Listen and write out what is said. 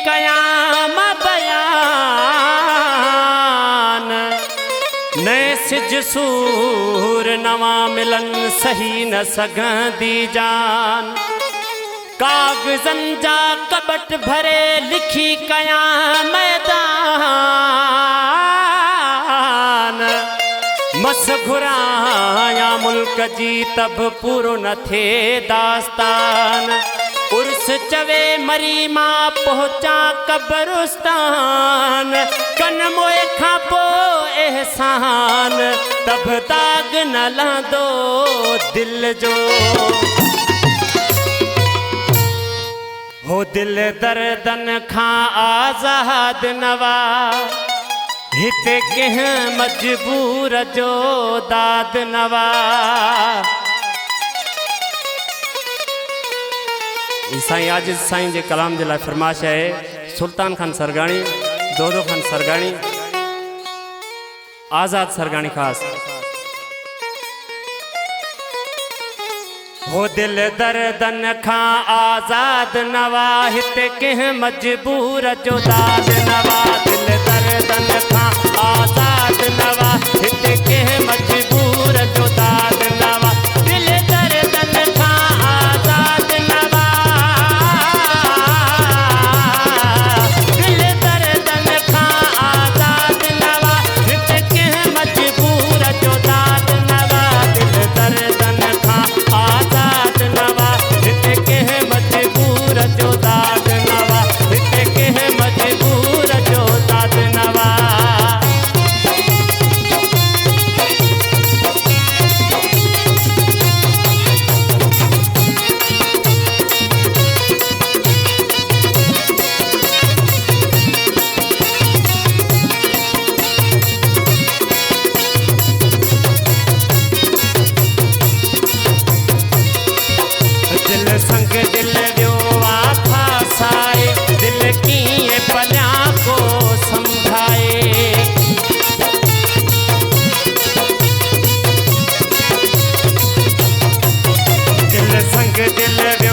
कयाम बयान नै सिज सूर नवा मिलन सही न सघंदी जान। कागज़न जा कबट भरे लिखी कयां मैदान मस घुराया मुल्क जी तब पूरो न थे दास्तान। उर्स चवे मरी मां पहुंचा कब्रिस्तान कन मोए खां पोइ एहसान तब दाग न लहंदो दिल जो। हो दिल दर्दन खां आज़ाद नवा हिते कंहिं मजबूर जो दाद नवा। साईं आजिज़ साईं जे कलाम जे लाइ फरमाइश है सुल्तान खान सरगाणी, दोदो खान सरगाणी, आज़ाद सरगाणी खास। हो दिल दर्दन खां आज़ाद नवा हिते कंहिं मजबूर जो दाद नवा। दिल दर्दन खां आज़ाद नवा हिते कंहिं मजबूर जो दाद नवा। दिल दर्दन खां आज़ाद नवा, दिल दर्दन खां आज़ाद नवा हिते कंहिं मजबूर जो दाद नवा। दिल दर्दन खां आज़ाद नवा हिते कंहिं मजबूर जो दाद नवा, हिते कंहिं मजबूर जो दाद नवा। दिल संग दिल वियो आ फासाए दिल कीअं पलियां को समझाए। दिल संग दिल वियो